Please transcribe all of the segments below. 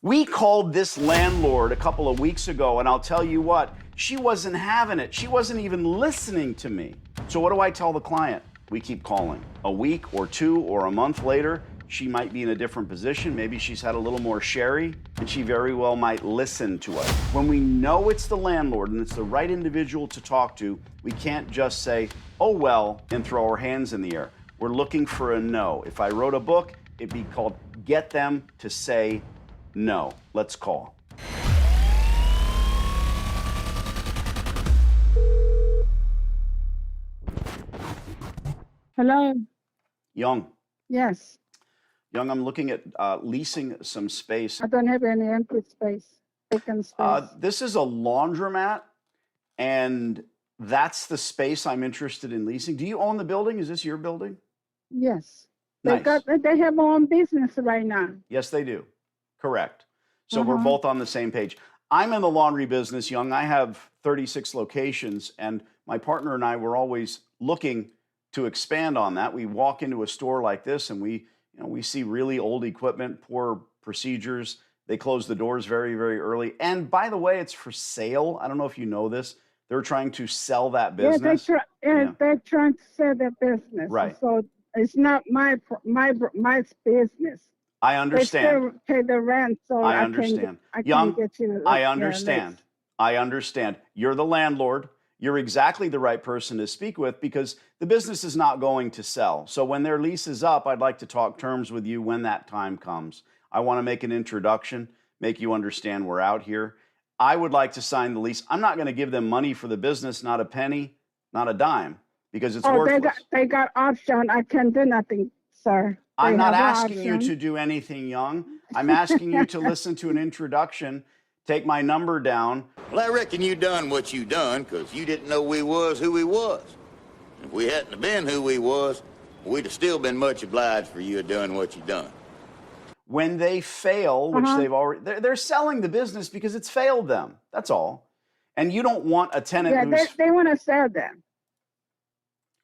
We called this landlord a couple of weeks ago, and I'll tell you what, she wasn't having it. She wasn't even listening to me. So what do I tell the client? We keep calling. A week or two or a month later, she might be in a different position. Maybe she's had a little more sherry, and she very well might listen to us. When we know it's the landlord and it's the right individual to talk to, we can't just say, oh well, and throw our hands in the air. We're looking for a no. If I wrote a book, it'd be called Get Them to Say No. Let's call. Hello. Young. Yes. Young, I'm looking at leasing some space. I don't have any empty space, vacant space. This is a laundromat, and that's the space I'm interested in leasing. Do you own the building? Is this your building? Yes. Nice. They have their own business right now. Yes, they do. Correct. So we're both on the same page. I'm in the laundry business, Young. I have 36 locations, and my partner and I were always looking to expand on that. We walk into a store like this, and we see really old equipment, poor procedures. They close the doors very, very early. And by the way, it's for sale. I don't know if you know this. They're trying to sell that business. Yeah, they're trying to sell their business. Right. So it's not my business. I understand. They still pay the rent, so I understand. Young, get you. I understand. I understand. You're the landlord. You're exactly the right person to speak with because the business is not going to sell. So when their lease is up, I'd like to talk terms with you when that time comes. I want to make an introduction, make you understand we're out here. I would like to sign the lease. I'm not going to give them money for the business, not a penny, not a dime, because it's worthless. They got option. I can't do nothing, sir. I'm not asking you to do anything, Young. I'm asking you to listen to an introduction, take my number down. Well, I reckon you done what you done because you didn't know we was who we was. If we hadn't have been who we was, we'd have still been much obliged for you done what you done. When they fail, which they've already, they're selling the business because it's failed them. That's all. And you don't want a tenant who's... they want to sell them.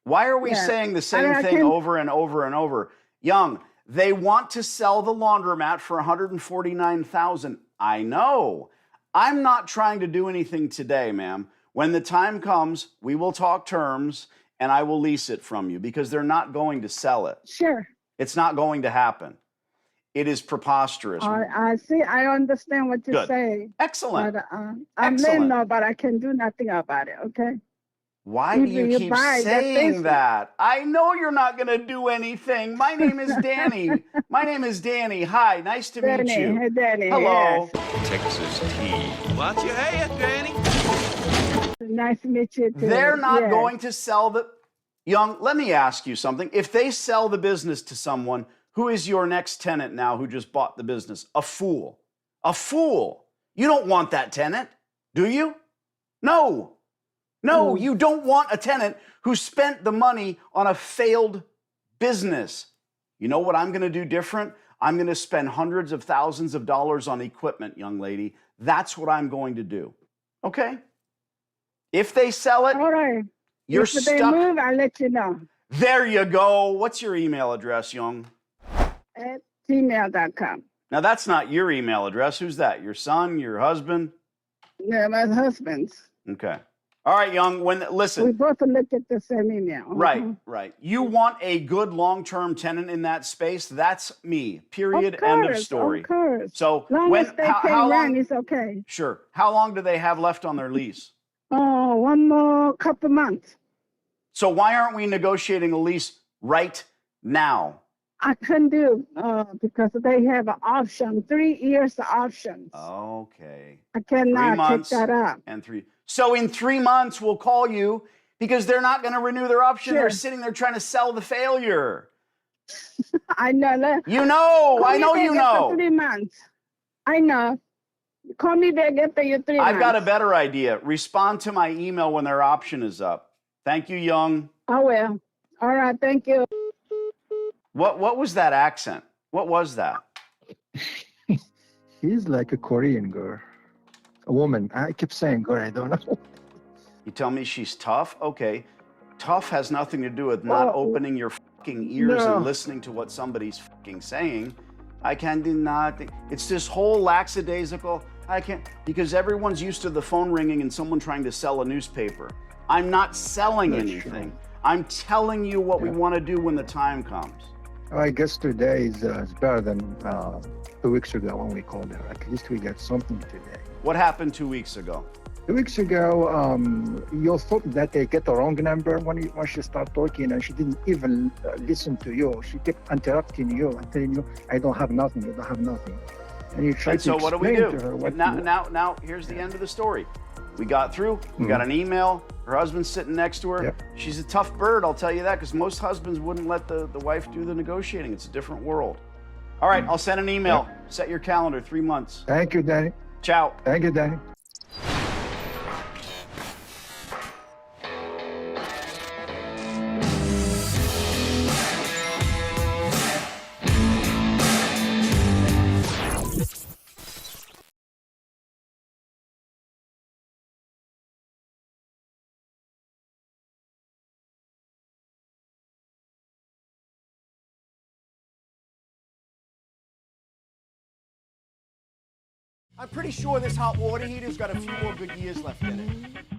Why are we saying the same thing over and over and over? Young, they want to sell the laundromat for $149,000. I know. I'm not trying to do anything today, ma'am. When the time comes, we will talk terms and I will lease it from you because they're not going to sell it. Sure. It's not going to happen. It is preposterous. I see. I understand what you're saying. Excellent. But, I'm landlord, but I can do nothing about it, okay? Why do you keep saying that? I know you're not going to do anything. My name is Danny. My name is Danny. Hi, nice to meet you. Hey, Danny. Hello. Yes. Texas tea. Watch your head, Danny. Nice to meet you, too. They're not going to sell the... Young, let me ask you something. If they sell the business to someone, who is your next tenant now who just bought the business? A fool. A fool. You don't want that tenant, do you? No. No, you don't want a tenant who spent the money on a failed business. You know what I'm going to do different? I'm going to spend hundreds of thousands of dollars on equipment, young lady. That's what I'm going to do. Okay? If they sell it, all right. You're stuck. If they move, I'll let you know. There you go. What's your email address, Young? At gmail.com. Now, that's not your email address. Who's that? Your son? Your husband? Yeah, my husband's. Okay. All right, Young, listen. We both look at the same email. Right, right. You want a good long-term tenant in that space? That's me. Period. End of story. Of course. So as they pay rent, it's okay. Sure. How long do they have left on their lease? Oh, one more couple months. So why aren't we negotiating a lease right now? I couldn't do because they have an option, 3 years options. Okay. I cannot pick that up. And 3. So in 3 months, we'll call you because they're not going to renew their option. Sure. They're sitting there trying to sell the failure. I know that. You know. Call I know you know. For 3 months. I know. Call me back after your 3 months. I've got a better idea. Respond to my email when their option is up. Thank you, Young. I will. All right. Thank you. What was that accent? What was that? She's like a Korean girl. A woman. I keep saying girl, I don't know. You tell me she's tough? Okay. Tough has nothing to do with not opening your fucking ears and listening to what somebody's fucking saying. I can do nothing. It's this whole lackadaisical, I can't, because everyone's used to the phone ringing and someone trying to sell a newspaper. I'm not selling That's anything. true. I'm telling you what we Yeah. want to do when the time comes. I guess today is better than 2 weeks ago when we called her. At least we got something today. What happened 2 weeks ago? 2 weeks ago, you thought that they get the wrong number when she started talking, and she didn't even listen to you. She kept interrupting you and telling you, "I don't have nothing. You don't have nothing." And you tried And to so what do we explain do? to her what Now, here's the end of the story. We got through, we got an email, her husband's sitting next to her. Yep. She's a tough bird, I'll tell you that, because most husbands wouldn't let the wife do the negotiating. It's a different world. All right, I'll send an email. Set your calendar, 3 months. Thank you, Danny. Ciao. Thank you, Danny. I'm pretty sure this hot water heater's got a few more good years left in it.